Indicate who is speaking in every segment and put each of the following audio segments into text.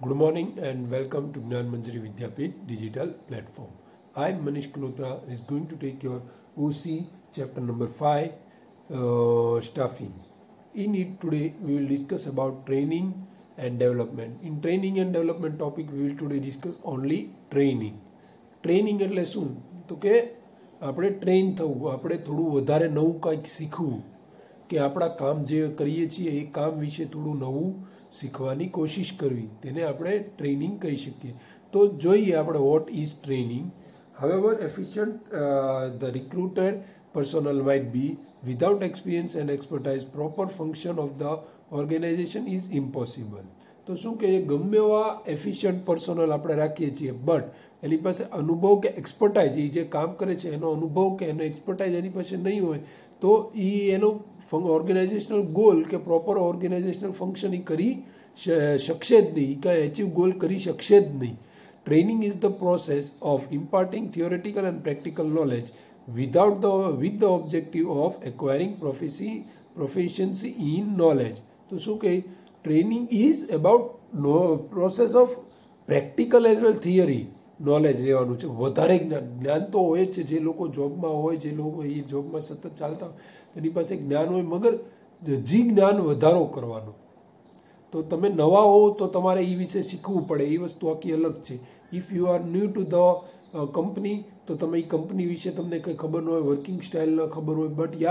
Speaker 1: Good morning and welcome to Gnan Manjari Vidyapeeth digital platform. I am Manish Kalotra is going to take your OC chapter number 5 staffing. In it today we will discuss about training and development. In training and development topic we will today discuss only training. Training એટલે શું તો કે આપણે train થવું, આપણે થોડું વધારે નવું કંઈક શીખવું કે આપણા કામ જે કરીએ છીએ એ કામ વિશે થોડું નવું શીખવાની કોશિશ કરવી તેને આપણે ટ્રેનિંગ કહી શકીએ. તો જોઈએ આપણે what is training. However efficient the recruited personnel might be, without experience and expertise, proper function of the organization is impossible. તો શું કે ગમે એવા એફિશિયન્ટ પર્સનલ આપણે રાખીએ છીએ બટ એની પાસે અનુભવ કે એક્સપર્ટાઇઝ એ જે કામ કરે છે એનો અનુભવ કે એનો એક્સપર્ટાઇઝ એની પાસે નહીં હોય તો એ એનો ઓર્ગેનાઇઝેશનલ ગોલ કે પ્રોપર ઓર્ગેનાઇઝેશનલ ફંક્શન એ કરી શકશે જ નહીં, કાંઈ એચીવ ગોલ કરી શકશે જ નહીં. Training is the process of imparting theoretical and practical knowledge with the objective of acquiring proficiency in knowledge. તો શું કહે training is about process of practical as well theory knowledge લેવાનું છે. વધારે જ્ઞાન તો હોય જ છે, જે લોકો જોબમાં હોય, જે લોકો એ જોબમાં સતત ચાલતા હોય એની પાસે જ્ઞાન હોય, મગર હજી જ્ઞાન વધારો કરવાનો. તો તમે નવા હો તો તમારે એ વિશે શીખવું પડે, એ વસ્તુ આખી અલગ છે. If you are new to the company તો તમે એ કંપની વિશે તમને કંઈ ખબર ન હોય, વર્કિંગ સ્ટાઇલ ન ખબર હોય, બટ યુ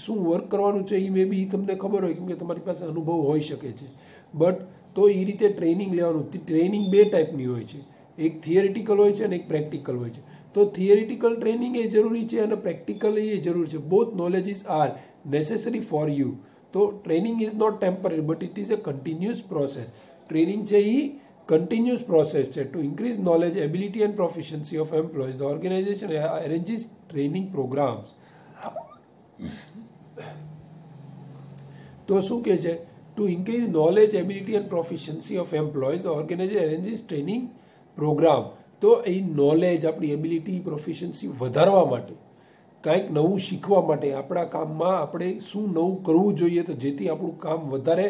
Speaker 1: શું વર્ક કરવાનું છે એ મે બી તમને ખબર હોય કેમ કે તમારી પાસે અનુભવ હોઈ શકે છે. બટ તો એ રીતે ટ્રેનિંગ લેવાનું. ટ્રેનિંગ બે ટાઈપની હોય છે, એક થિયરિટિકલ હોય છે અને એક પ્રેક્ટિકલ હોય છે. તો થિયરિટિકલ ટ્રેનિંગ એ જરૂરી છે અને પ્રેક્ટિકલ એ જરૂરી છે. Both knowledges are necessary for you. તો training is not temporary but it is a continuous process. Training છે એ કન્ટિન્યુઅસ પ્રોસેસ છે. To increase knowledge, ability and proficiency of employees the organisation arranges training programmes. તો શું કહે છે? To increase knowledge, ability and proficiency of employees the organisation arranges training programme. તો એ knowledge, આપણી એબિલિટી, પ્રોફિશિયન્સી વધારવા માટે, કાંઈક નવું શીખવા માટે, આપણા કામમાં આપણે શું નવું કરવું જોઈએ તો જેથી આપણું કામ વધારે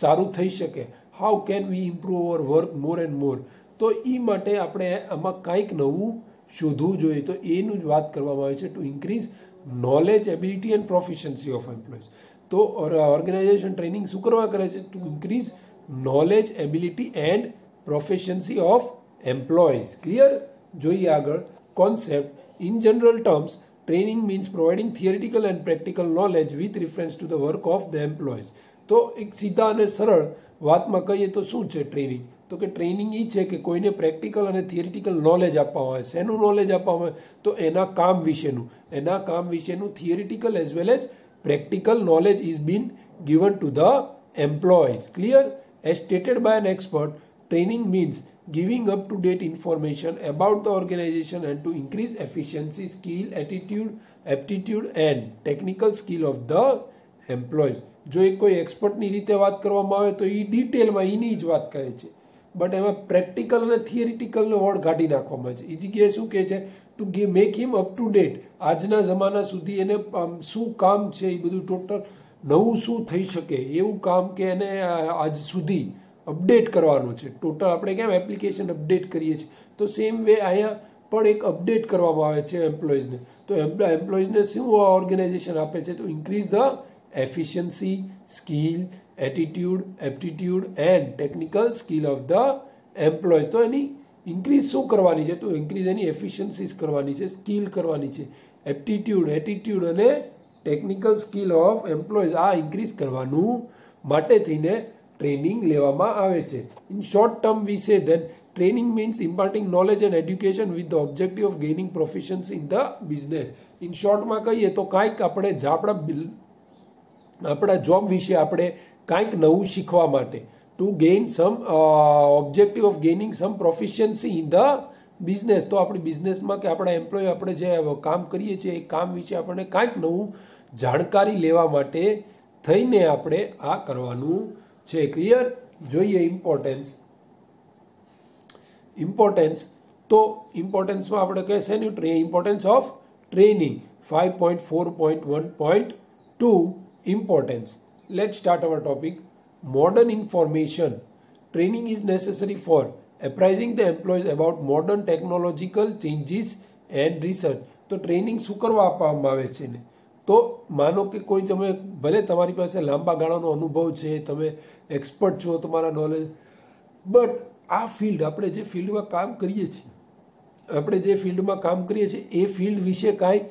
Speaker 1: સારું થઈ શકે. How can we improve hour work more and મોર. તો એ માટે આપણે આમાં કાંઈક નવું શોધવું જોઈએ. તો એનું જ વાત કરવામાં આવે છે to increase knowledge, ability and proficiency of employees. તો ઓર્ગેનાઇઝેશન ટ્રેનિંગ શું કરવા કરે છે? To increase knowledge, ability and proficiency of employees. Clear? જોઈએ આગળ concept. In general terms, training means providing theoretical and practical knowledge with reference to the work of the employees. તો એક સીધા અને સરળ વાતમાં કહીએ તો શું છે ટ્રેનિંગ? તો કે ટ્રેનિંગ એ છે કે કોઈને પ્રેક્ટિકલ અને થિયરિટિકલ નોલેજ આપવામાં આવે. શેનું નોલેજ આપવામાં આવે? તો એના કામ વિશેનું theoretical as well as practical knowledge is bin given to the employees. Clear? As stated by an expert, training means giving up-to-date information about the organization and to increase efficiency, skill, aptitude and technical skill of the employees. જો એક કોઈ એક્સપર્ટની રીતે વાત કરવામાં આવે તો એ ડિટેલમાં એની જ વાત કરે છે, બટ એમાં પ્રેક્ટિકલ અને થિયરિટિકલનો વર્ડ કાઢી નાખવામાં છે. એ જગ્યાએ શું કહે છે? To make him up to date. આજના જમાના સુધી એને શું કામ છે એ બધું ટોટલ નવું શું થઈ શકે એવું કામ કે એને આજ સુધી અપડેટ કરવાનું છે. ટોટલ આપણે કેમ એપ્લિકેશન અપડેટ કરીએ છીએ તો સેમ વે અહીંયા પણ એક અપડેટ કરવામાં આવે છે એમ્પ્લોઈઝને. તો એમ્પ્લોઈઝને શું ઓર્ગેનાઇઝેશન આપે છે? તો increase the efficiency, skill, attitude, aptitude and technical skill of the employees. તો એની ઇન્ક્રીઝ શું કરવાની છે? તો ઇન્ક્રીઝ એની એફિશિયન્સીસ કરવાની છે, સ્કિલ કરવાની છે, એટીટ્યુડ અને ટેકનિકલ સ્કિલ ઓફ એમ્પ્લોઈઝ આ ઇન્ક્રીઝ કરવાનું માટે થઈને ટ્રેનિંગ લેવામાં આવે છે. In short term we say then training means imparting knowledge and education with the objective of gaining proficiency in the business. In શોર્ટમાં કહીએ તો કાંઈક આપણે આપણા જોબ વિશે આપણે કાંઈક નવું શીખવા માટે, to gain some objective of gaining some proficiency in the business. તો આપણી બિઝનેસમાં કે આપણા એમ્પ્લોય આપણે જે કામ કરીએ છીએ એ કામ વિશે આપણને કાંઈક નવું જાણકારી લેવા માટે થઈને આપણે આ કરવાનું છે. ક્લિયર? જોઈએ ઇમ્પોર્ટન્સ. તો ઇમ્પોર્ટન્સમાં આપણે કહે છે importance of training 5.4.1.2 importance. Let start our topic. Modern information training is necessary for apprising the employees about modern technological changes and research. તો ટ્રેનિંગ શું કરવા આપવામાં આવે છે ને? તો માનો કે કોઈ તમે ભલે તમારી પાસે લાંબા ગાળાનો અનુભવ છે, તમે એક્સપર્ટ છો તમારા નોલેજ, બટ આ ફિલ્ડ આપણે જે ફિલ્ડમાં કામ કરીએ છીએ એ ફિલ્ડ વિશે કાંઈ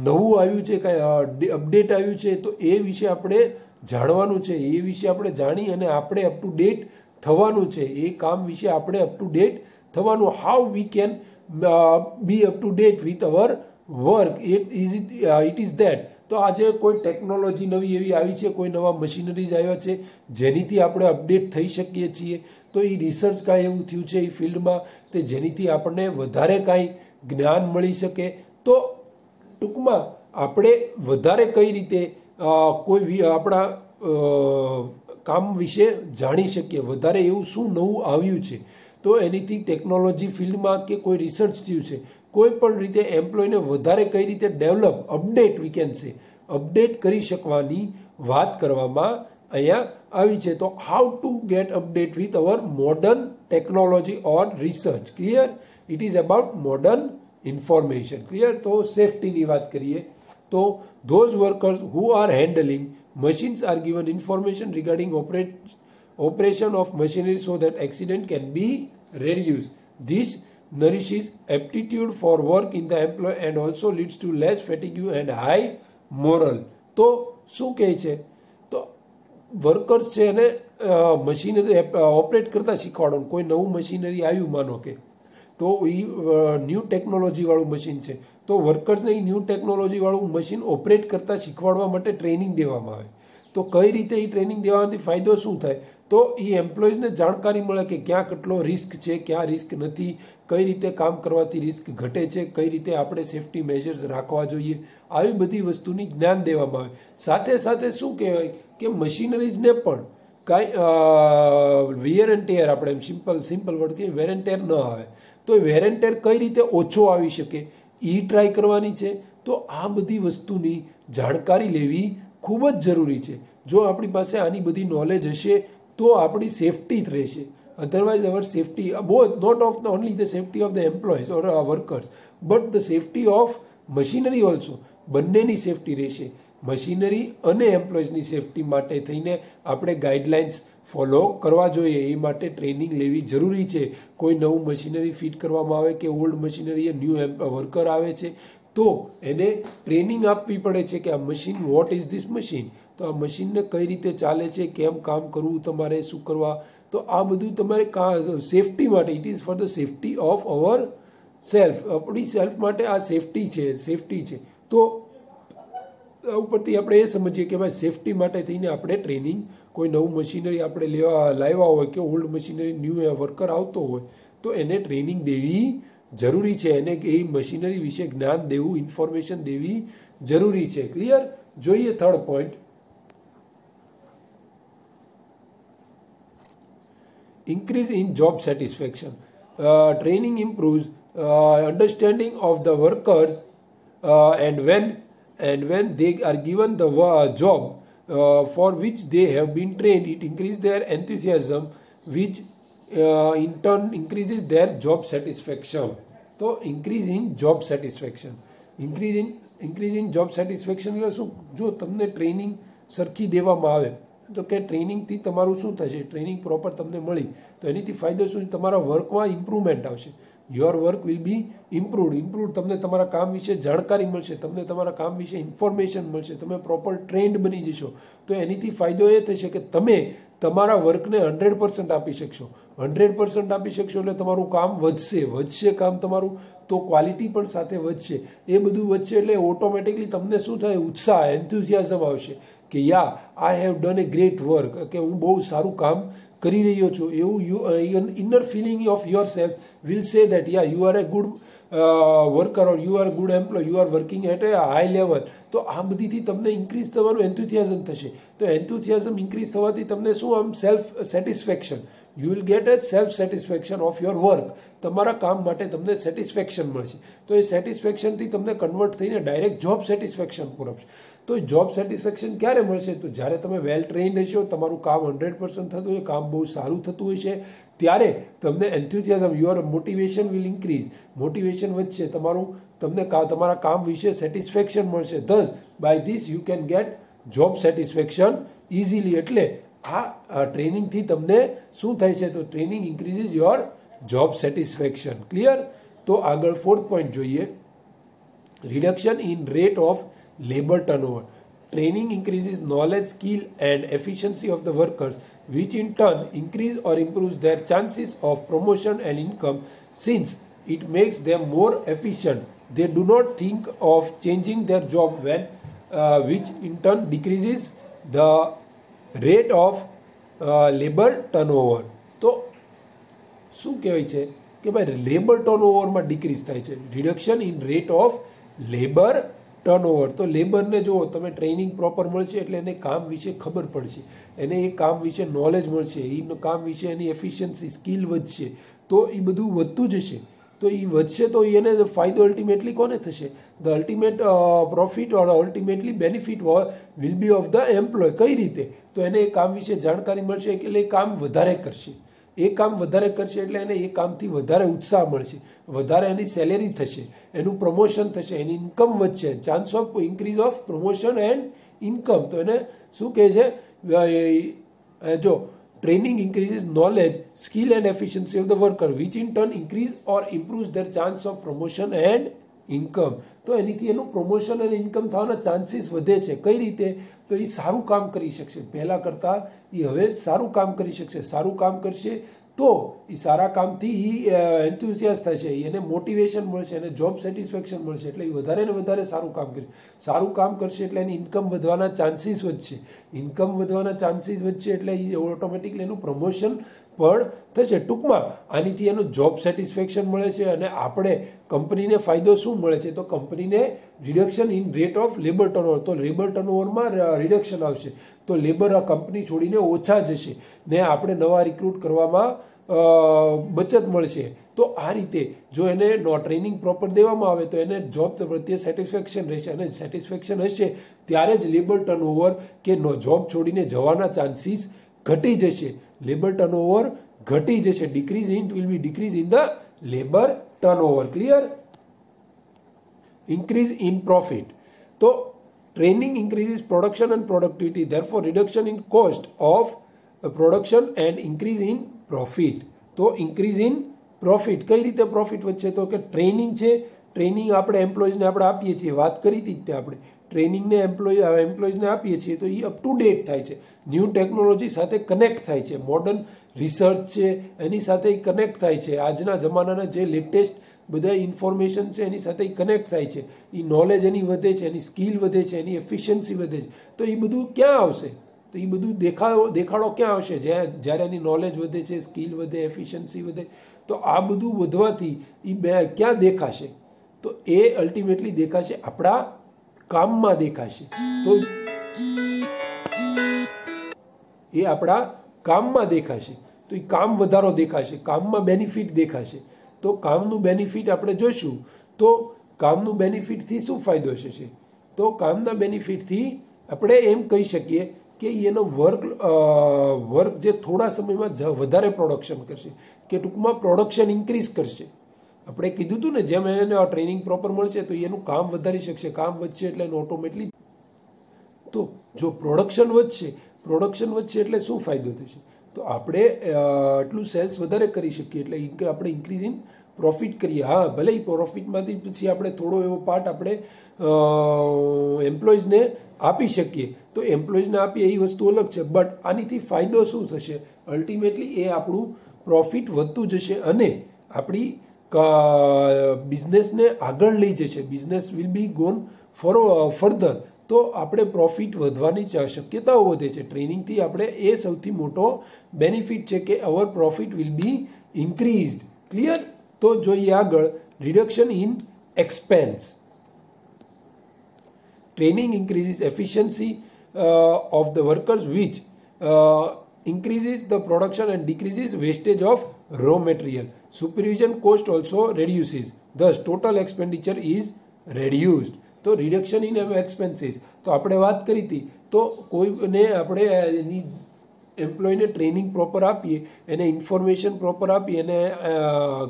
Speaker 1: નવું આવ્યું છે, કાંઈ અપડેટ આવ્યું છે, તો એ વિશે આપણે જાણવાનું છે. એ વિશે આપણે જાણી અને આપણે અપ ટુ ડેટ થવાનું છે. એ કામ વિશે આપણે અપ ટુ ડેટ થવાનું. How we can be up to date with our work, it is that. તો આજે કોઈ ટેકનોલોજી નવી એવી આવી છે, કોઈ નવા મશીનરીઝ આવ્યા છે જેનીથી આપણે અપડેટ થઈ શકીએ છીએ. તો એ રિસર્ચ કાંઈ એવું થયું છે એ ફિલ્ડમાં તે જેનીથી આપણને વધારે કાંઈ જ્ઞાન મળી શકે. તો ટૂંકમાં આપણે વધારે કઈ રીતે કોઈ આપણા કામ વિશે જાણી શકીએ, વધારે એવું શું નવું આવ્યું છે. તો એનીથી ટેકનોલોજી ફિલ્ડમાં કે કોઈ રિસર્ચ થયું છે, કોઈ પણ રીતે એમ્પ્લોયને વધારે કઈ રીતે develop, update we can say, update કરી શકવાની વાત કરવામાં અહીંયા આવી છે. તો how to gate update with our modern technology or research. Clear? It is about modern information. Clear? તો સેફટીની વાત કરીએ તો those workers who are handling machines are given information regarding operation of machinery so that accident can be reduced. This nourishes aptitude for work in the employee and also leads to less fatigue and high moral. તો શું કહે છે? તો workers છે એને machinery operate કરતા શીખવાડવાનું. કોઈ નવું મશીનરી આવ્યું માનો કે, તો એ ન્યૂ ટેકનોલોજીવાળું મશીન છે, તો વર્કર્સને એ ન્યૂ ટેકનોલોજીવાળું મશીન ઓપરેટ કરતાં શીખવાડવા માટે ટ્રેનિંગ દેવામાં આવે. તો કઈ રીતે એ ટ્રેનિંગ દેવાથી ફાયદો શું થાય? તો એ એમ્પ્લોઈઝને જાણકારી મળે કે ક્યાં કેટલો રિસ્ક છે, ક્યાં રિસ્ક નથી, કઈ રીતે કામ કરવાથી રિસ્ક ઘટે છે, કઈ રીતે આપણે સેફટી મેજર્સ રાખવા જોઈએ, આવી બધી વસ્તુની જ્ઞાન દેવામાં આવે. સાથે સાથે શું કહેવાય કે મશીનરીઝને પણ કાંઈ વેર એન્ડ ટેર, આપણે એમ સિમ્પલ વર્ડ કે વેર એન્ડ ટેર ન આવે, તો વેર એન્ડ ટેર કઈ રીતે ઓછો આવી શકે એ ટ્રાય કરવાની છે. તો આ બધી વસ્તુની જાણકારી લેવી ખૂબ જ જરૂરી છે. જો આપણી પાસે આની બધી નોલેજ હશે તો આપણી સેફટી જ રહેશે. Otherwise our safety both not of the only the safety of the employees or workers but the safety of machinery also, બંનેની સેફટી રહેશે. મશીનરી અને એમ્પ્લોઈઝની સેફટી માટે થઈને આપણે ગાઈડલાઇન્સ ફોલો કરવા જોઈએ. એ માટે ટ્રેનિંગ લેવી જરૂરી છે. કોઈ નવું મશીનરી ફિટ કરવામાં આવે કે ઓલ્ડ મશીનરી ન્યૂ વર્કર આવે છે તો એને ટ્રેનિંગ આપવી પડે છે કે આ machine, what is this machine, તો આ મશીનને કઈ રીતે ચાલે છે, કેમ કામ કરવું, તમારે શું કરવા. તો આ બધું તમારે સેફટી માટે, it is for the safety of our self, આપણી સેલ્ફ માટે આ સેફટી છે. તો ઉપરથી આપણે એ સમજીએ કે ભાઈ સેફટી માટે થઈને આપણે ટ્રેનિંગ, કોઈ નવું મશીનરી આપણે લાવ્યા હોય કે ઓલ્ડ મશીનરી ન્યૂ વર્કર આવતો હોય તો એને ટ્રેનિંગ દેવી જરૂરી છે. એને એ મશીનરી વિશે જ્ઞાન દેવું, ઇન્ફોર્મેશન દેવી જરૂરી છે. ક્લિયર? જોઈએ third point, increase in job satisfaction. Training improves understanding of the workers and when they are given the job for which they have been trained, it increases their enthusiasm, which in turn increases their job satisfaction. તો increase in job satisfaction, increase in job satisfaction એટલે શું? જો તમને training સરખી દેવામાં આવે તો કે ટ્રેનિંગથી તમારું શું થશે? ટ્રેનિંગ પ્રોપર તમને મળી તો એનીથી ફાયદો શું? તમારા વર્કમાં ઇમ્પ્રુવમેન્ટ આવશે. Your work will be improved. તમને તમારા કામ વિશે જાણકારી મળશે, તમને તમારા કામ વિશે ઇન્ફોર્મેશન મળશે, તમે પ્રોપર ટ્રેન્ડ બની જશો. તો એનીથી ફાયદો એ થશે કે તમે તમારા વર્કને 100% આપી શકશો. 100% આપી શકશો એટલે તમારું કામ વધશે કામ તમારું, તો ક્વોલિટી પણ સાથે વધશે. એ બધું વધશે એટલે ઓટોમેટિકલી તમને શું થાય? ઉત્સાહ, એન્થુઝિયાઝમ આવશે કે I have done a great work, કે હું બહુ સારું કામ કરી રહ્યો છું. એવું inner feeling of your self will say that you are a good worker or you are good employee, you are working at a high level, તો આ બધીથી તમને ઇન્ક્રીઝ થવાનું એન્થુથિયાઝમ થશે. તો એન્થુથિયાઝમ ઇન્ક્રીઝ થવાથી તમને શું આમ self satisfaction, you will get A self satisfaction of your work. તમારા કામ માટે તમને સેટિસ્ફેક્શન મળશે. તો એ સેટિસ્ફેક્શનથી તમને કન્વર્ટ થઈને ડાયરેક્ટ જોબ સેટિસ્ફેક્શન પર આપશે. તો જોબ સેટિસ્ફેક્શન ક્યારે મળશે? તો જ્યારે તમે વેલ ટ્રેન્ડ હશો, તમારું કામ 100% થતું હોય, કામ બહુ સારું થતું હશે, ત્યારે તમને enthusiasm, your motivation will increase, motivation વધશે, તમને તમારા કામ વિશે સેટિસ્ફેક્શન મળશે. Thus by this you can get job satisfaction easily. એટલે આ ટ્રેનિંગથી તમને શું થાય છે? તો training increases your job satisfaction. Clear? તો આગળ 4th પોઈન્ટ જોઈએ, reduction in rate of labour turnover. Training increases knowledge, skill and efficiency of the workers, which in turn increase or improves their chances of promotion and income, since it makes them more efficient. They do not think of changing their job which in turn decreases the rate of labor turnover. તો શું કહેવાય છે કે ભાઈ labour ટર્નઓવરમાં decrease થાય છે, reduction in rate of labour turnover. તો લેબરને જુઓ, તમે ટ્રેનિંગ પ્રોપર મળશે એટલે એને કામ વિશે ખબર પડશે, એને એ કામ વિશે નોલેજ મળશે, એ કામ વિશે એની એફિશિયન્સી, સ્કિલ વધશે, તો એ બધું વધતું જશે. તો એ વધશે તો એને ફાયદો અલ્ટિમેટલી કોને થશે? The ultimate profit or ultimately benefit will be of the employee. કઈ રીતે? તો એને એ કામ વિશે જાણકારી મળશે એટલે એ કામ વધારે કરશે. એ કામ વધારે કરશે એટલે એને એ કામથી વધારે ઉત્સાહ મળશે, વધારે એની સેલેરી થશે, એનું પ્રમોશન થશે, એની ઇન્કમ વધશે, chance of increase of promotion and income. તો એને શું કહે છે? જો training increases knowledge, skill and efficiency of the worker, which in turn increase or improves there chance of promotion and income. તો એનીથી એનું પ્રમોશન અને ઇન્કમ થવાના ચાન્સીસ વધે છે. કઈ રીતે? તો એ સારું કામ કરી શકશે, પહેલાં કરતાં એ હવે સારું કામ કરી શકશે. સારું કામ કરશે તો એ સારા કામથી એન્થુસિયાસ થશે, એને મોટિવેશન મળશે, એને જોબ સેટિસ્ફેક્શન મળશે, એટલે એ વધારે ને વધારે સારું કામ કરશે. સારું કામ કરશે એટલે એની ઇન્કમ વધવાના ચાન્સીસ વધશે, ઇન્કમ વધવાના ચાન્સીસ વધશે એટલે એ ઓટોમેટિકલી એનું પ્રમોશન પણ થશે. ટૂંકમાં આનીથી એનું જોબ સેટિસ્ફેક્શન મળે છે અને આપણે કંપનીને ફાયદો શું મળે છે? તો કંપનીને reduction in rate of labour turnover. તો લેબર ટર્નઓવરમાં રિડક્શન આવશે, તો લેબર આ કંપની છોડીને ઓછા જશે ને આપણે નવા રિક્રુટ કરવામાં બચત મળશે. તો આ રીતે જો એને ટ્રેનિંગ પ્રોપર દેવામાં આવે તો એને જોબ પ્રત્યે સેટિસ્ફેક્શન રહેશે, અને સેટિસ્ફેક્શન હશે ત્યારે જ લેબર ટર્નઓવર કે જોબ છોડીને જવાના ચાન્સીસ ઘટી જશે. લેબર ટર્નઓવર ઘટી જશે, decrease in will be decrease in the labour turnover. Clear? Increase in profit. તો training increases production and productivity, therefore reduction in cost of production and increase in profit. તો increase in profit. કઈ રીતે profit વધશે? તો કે training છે, training આપણે એમ્પ્લોઈઝને આપણે આપીએ છીએ, વાત કરી હતી તે આપણે ટ્રેનિંગને એમ્પ્લોઈઝને આપીએ છીએ તો એ અપ ટુ ડેટ થાય છે, ન્યૂ ટેકનોલોજી સાથે કનેક્ટ થાય છે, મોડર્ન રિસર્ચ છે એની સાથે એ કનેક્ટ થાય છે, આજના જમાનાના જે લેટેસ્ટ બધા ઇન્ફોર્મેશન છે એની સાથે કનેક્ટ થાય છે, એ નોલેજ એની વધે છે, એની સ્કિલ વધે છે, એની એફિશિયન્સી વધે છે. તો એ બધું ક્યાં આવશે? તો એ બધું દેખાડો ક્યાં આવશે? જ્યારે એની નોલેજ વધે છે, સ્કિલ વધે, એફિશિયન્સી વધે, તો આ બધું વધવાથી એ ક્યાં દેખાશે? તો એ અલ્ટિમેટલી દેખાશે આપણા કામમાં દેખાશે. તો એ આપણા કામમાં દેખાશે, તો એ કામ વધારો દેખાશે, કામમાં બેનિફિટ દેખાશે. તો કામનું બેનિફિટ આપણે જોઈશું. તો કામનું બેનિફિટથી શું ફાયદો થશે? તો કામના બેનિફિટથી આપણે એમ કહી શકીએ કે એનો વર્ક જે થોડા સમયમાં વધારે પ્રોડક્શન કરશે, કે ટૂંકમાં પ્રોડક્શન ઇન્ક્રીઝ કરશે. આપણે કીધું હતું ને, જેમ એને ટ્રેનિંગ પ્રોપર મળશે તો એનું કામ વધારી શકશે, કામ વધશે એટલે એનું ઓટોમેટિકલી. તો જો પ્રોડક્શન વધશે એટલે શું ફાયદો થશે? તો આપણે એટલું સેલ્સ વધારે કરી શકીએ, એટલે આપણે ઇન્ક્રીઝ ઇન પ્રોફિટ કરીએ. હા, ભલે એ પ્રોફિટમાંથી પછી આપણે થોડો એવો પાર્ટ આપણે એમ્પ્લોઈઝને આપી શકીએ, તો એમ્પ્લોઈઝને આપીએ એ વસ્તુ અલગ છે. બટ આનીથી ફાયદો શું થશે? અલ્ટિમેટલી એ આપણું પ્રોફિટ વધતું જશે અને આપણી બિઝનેસને આગળ લઈ જશે. Business will be gone further. તો આપણે પ્રોફિટ વધવાની શક્યતાઓ વધે છે. ટ્રેનિંગથી આપણે એ સૌથી મોટો બેનિફિટ છે કે our profit will be increased. Clear? તો જોઈએ આગળ reduction in expense. Training increases efficiency of the workers, which increases the production and decreases wastage of raw material. Supervision cost also reduces, thus total expenditure is reduced. તો reduction in expenses તો આપણે વાત કરી હતી. તો કોઈને આપણે એની એમ્પ્લોયને training proper આપીએ, એને ઇન્ફોર્મેશન પ્રોપર આપીએ, એને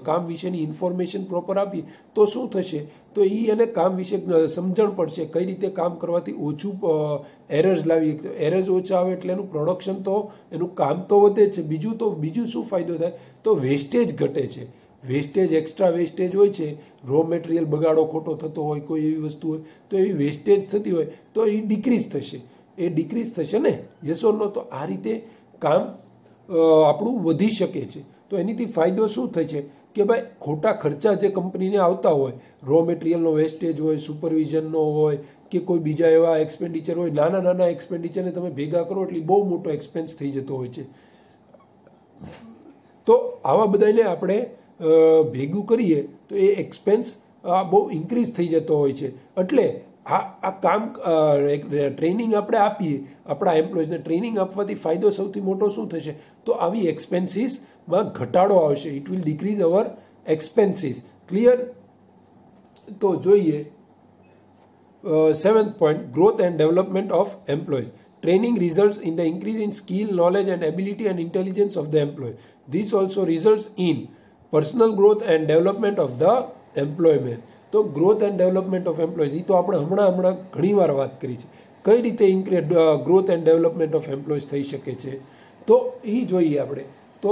Speaker 1: કામ વિશેની ઇન્ફોર્મેશન પ્રોપર આપીએ તો શું થશે? તો એને કામ વિશે સમજણ પડશે, કઈ રીતે કામ કરવાથી ઓછું એરર્સ લાવી. એરર્સ ઓછા આવે એટલે એનું પ્રોડક્શન તો એનું કામ તો વધે છે. બીજું શું ફાયદો થાય? તો વેસ્ટેજ ઘટે છે. વેસ્ટેજ, એક્સ્ટ્રા વેસ્ટેજ હોય છે, રો મટીરિયલ બગાડો ખોટો થતો હોય, કોઈ એવી વસ્તુ હોય તો એવી વેસ્ટેજ થતી હોય તો એ ડિક્રીઝ થશે. એ ડિક્રીઝ થશે ને, યસ ઓર નો? તો આ રીતે કામ આપણું વધી શકે છે. તો એનીથી ફાયદો શું થાય છે કે ભાઈ ખોટા ખર્ચા જે કંપનીને આવતા હોય, રો મટીરિયલનો વેસ્ટેજ હોય, સુપરવિઝનનો હોય કે કોઈ બીજા એવા એક્સપેન્ડિચર હોય, નાના એક્સપેન્ડિચરને તમે ભેગા કરો એટલે બહુ મોટો એક્સપેન્સ થઈ જતો હોય છે. તો આવા બધાને આપણે ભેગું કરીએ તો એ એક્સપેન્સ બહુ ઇન્ક્રીઝ થઈ જતો હોય છે. એટલે આ કામ ટ્રેનિંગ આપણે આપીએ, આપણા એમ્પ્લોયઝને ટ્રેનિંગ આપવાથી ફાયદો સૌથી મોટો શું થશે? તો આવી એક્સપેન્સીસમાં ઘટાડો આવશે. It will decrease our expenses. Clear? તો જોઈએ 7th point, growth and development of employees. Training results in the increase in skill, knowledge and ability and intelligence of the employee. This also results in personal growth and development of the employment. તો growth and development of employees એ તો આપણે હમણાં ઘણીવાર વાત કરી છે. કઈ રીતે growth and development of employees થઈ શકે છે તો એ જોઈએ આપણે. તો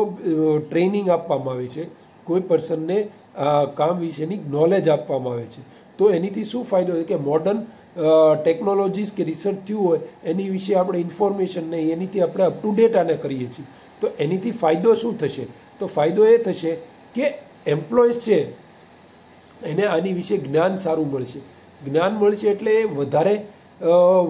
Speaker 1: ટ્રેનિંગ આપવામાં આવે છે, કોઈ પર્સનને કામ વિશેની નોલેજ આપવામાં આવે છે. તો એનીથી શું ફાયદો છે કે મોડર્ન ટેકનોલોજીસ કે રિસર્ચ થયું હોય એની વિશે આપણે ઇન્ફોર્મેશન નહીં, એનીથી આપણે અપ ટુ ડેટ આને કરીએ છીએ. તો એનીથી ફાયદો શું થશે? તો ફાયદો એ થશે કે એમ્પ્લોઈઝ છે એને આની વિશે જ્ઞાન સારું મળશે. જ્ઞાન મળશે એટલે એ વધારે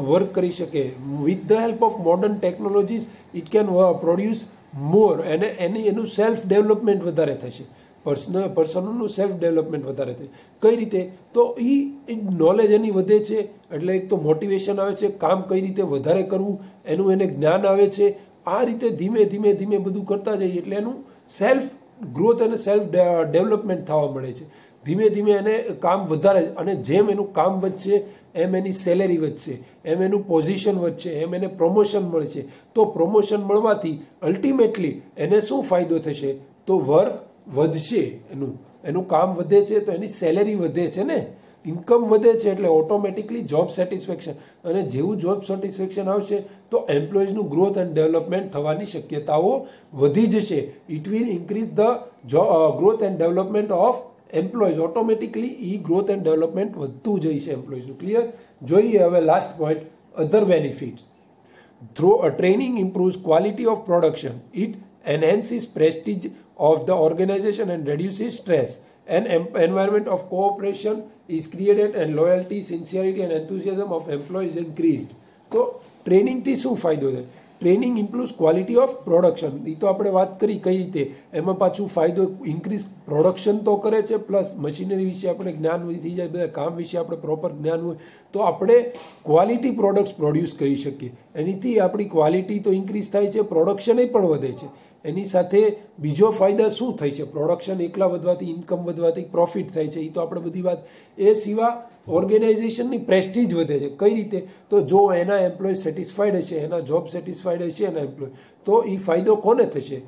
Speaker 1: વર્ક કરી શકે. With the help of modern technologies it can produce more. એનું સેલ્ફ ડેવલપમેન્ટ વધારે થશે. પર્સનનું સેલ્ફ ડેવલપમેન્ટ વધારે થશે. કઈ રીતે? તો એ નોલેજ એની વધે છે એટલે એક તો મોટિવેશન આવે છે, કામ કઈ રીતે વધારે કરવું એનું એને જ્ઞાન આવે છે. આ રીતે ધીમે ધીમે બધું કરતા જઈએ એટલે એનું સેલ્ફ ગ્રોથ અને સેલ્ફ ડેવલપમેન્ટ થવા મળે છે. ધીમે ધીમે એને કામ વધારે, અને જેમ એનું કામ વધશે એમ એની સેલેરી વધશે, એમ એનું પોઝિશન વધશે, એમ એને પ્રમોશન મળશે. તો પ્રમોશન મળવાથી અલ્ટિમેટલી એને શું ફાયદો થશે? તો વર્ક વધશે, એનું કામ વધે છે તો એની સેલેરી વધે છે ને, ઇન્કમ વધે છે એટલે ઓટોમેટિકલી જોબ સેટિસ્ફેક્શન. અને જેવું જોબ સેટિસ્ફેક્શન આવશે તો એમ્પ્લોઈઝનું ગ્રોથ એન્ડ ડેવલપમેન્ટ થવાની શક્યતાઓ વધી જશે. It will increase the growth and development of employees. Automatically A growth and development વધતું જશે એમ્પ્લોઈઝનું. ક્લિયર? જોઈએ હવે last point, other benefits. Through training improves quality of production. It enhances prestige of the organization and reduces stress. An environment of cooperation is created and loyalty, sincerity and enthusiasm of employees increased. તો ટ્રેનિંગથી શું ફાયદો થાય? Training improves quality of production. એ તો આપણે વાત કરી કઈ રીતે. એમાં પાછું ફાયદો ઇન્ક્રીઝ પ્રોડક્શન તો કરે છે, પ્લસ મશીનરી વિશે આપણે જ્ઞાન થઈ જાય, બધા કામ વિશે આપણે પ્રોપર જ્ઞાન હોય તો આપણે ક્વોલિટી પ્રોડક્ટ્સ પ્રોડ્યુસ કરી શકીએ. એનીથી આપણી ક્વોલિટી તો ઇન્ક્રીઝ થાય છે, પ્રોડક્શન પણ વધે છે. એની સાથે બીજો ફાયદા શું થાય છે? પ્રોડક્શન એકલા વધવાથી, ઇન્કમ વધવાથી પ્રોફિટ થાય છે, એ તો આપણે બધી વાત. એ સિવાય ઓર્ગેનાઇઝેશનની પ્રેસ્ટીજ વધે છે. કઈ રીતે? તો જો એના એમ્પ્લોય સેટિસ્ફાઈડ હશે, એના જોબ સેટિસ્ફાઈડ હશે એના એમ્પ્લોય, તો એ ફાયદો કોને થશે?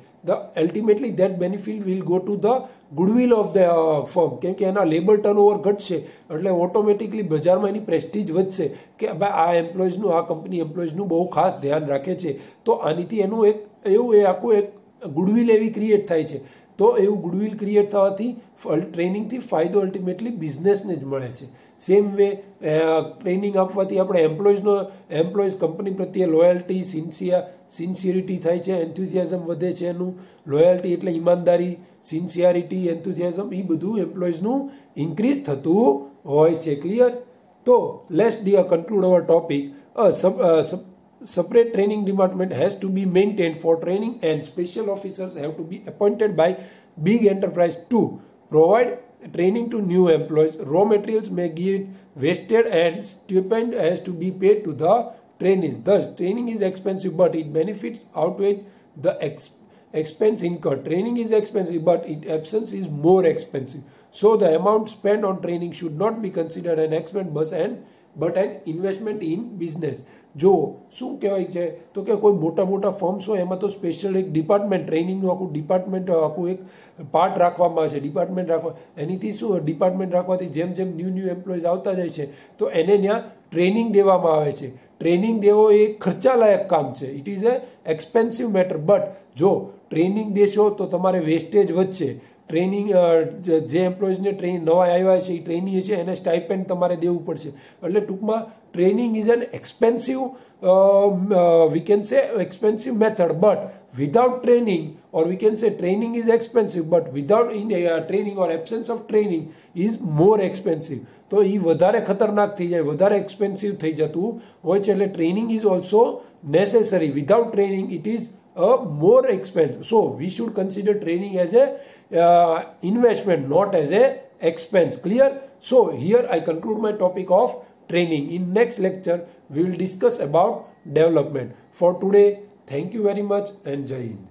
Speaker 1: Ultimately that benefit will go to the goodwill of the firm. કેમ કે એના લેબર ટર્નઓવર ઘટશે એટલે ઓટોમેટિકલી બજારમાં એની પ્રેસ્ટીજ વધશે કે ભાઈ આ એમ્પ્લોઈઝનું, આ કંપની એમ્પ્લોઈઝનું બહુ ખાસ ધ્યાન રાખે છે. તો આનીથી એનું એક આખું એક ગુડવિલ એવી ક્રિએટ થાય છે. તો એવું ગુડવિલ ક્રિએટ થવાથી ટ્રેનિંગથી ફાયદો અલ્ટિમેટલી બિઝનેસને જ મળે છે. સેમ વે ટ્રેનિંગ આપવાથી આપણે એમ્પ્લોઈઝ કંપની પ્રત્યે લોયલ્ટી, સિન્સિયરિટી થાય છે, એન્થુઝિયાઝમ વધે છે એનું. લોયલ્ટી એટલે ઈમાનદારી, સિન્સિયરિટી, એન્થુઝિયાઝમ એ બધું એમ્પ્લોઈઝનું ઇન્ક્રીઝ થતું હોય છે. ક્લિયર? તો let's conclude our topic. Separate training department has to be maintained for training and special officers have to be appointed by big enterprise to Provide training to new employees. Raw materials may get wasted and stipend has to be paid to the trainees. Thus, training is expensive, but its benefits outweigh the expense incurred. Training is expensive, but its absence is more expensive. So, the amount spent on training should not be considered an expense but an investment in business. જો શું કહેવાય છે તો કે કોઈ મોટા firms હોય એમાં તો સ્પેશિયલ એક ડિપાર્ટમેન્ટ ટ્રેનિંગનું આખું ડિપાર્ટમેન્ટ આખું એક પાર્ટ રાખવામાં આવે છે, ડિપાર્ટમેન્ટ રાખવા એનીથી શું ડિપાર્ટમેન્ટ રાખવાથી જેમ ન્યૂ એમ્પ્લોઈઝ આવતા જાય છે તો એને ત્યાં ટ્રેનિંગ દેવામાં આવે છે. ટ્રેનિંગ દેવો એ ખર્ચાલાયક કામ છે. It is A expensive matter. But જો ટ્રેનિંગ દેશો તો તમારે વેસ્ટેજ વધશે. ટ્રેનિંગ જે એમ્પ્લોઈઝને નવા આવ્યા છે એ ટ્રેનિંગ છે એને સ્ટાઇપેન્ડ તમારે દેવું પડશે. એટલે ટૂંકમાં training is an expensive we can say expensive method, but without training, or we can say training is expensive but without training or absence of training is more expensive. તો એ વધારે ખતરનાક થઈ જાય, વધારે એક્સપેન્સિવ થઈ જતું હોય છે. એટલે training is also necessary. Without training it is a more expensive. So we should consider training as a investment, not as a expense. Clear? So here I conclude my topic of training. In next lecture we will discuss about development. For today, thank you very much and Jai Hind.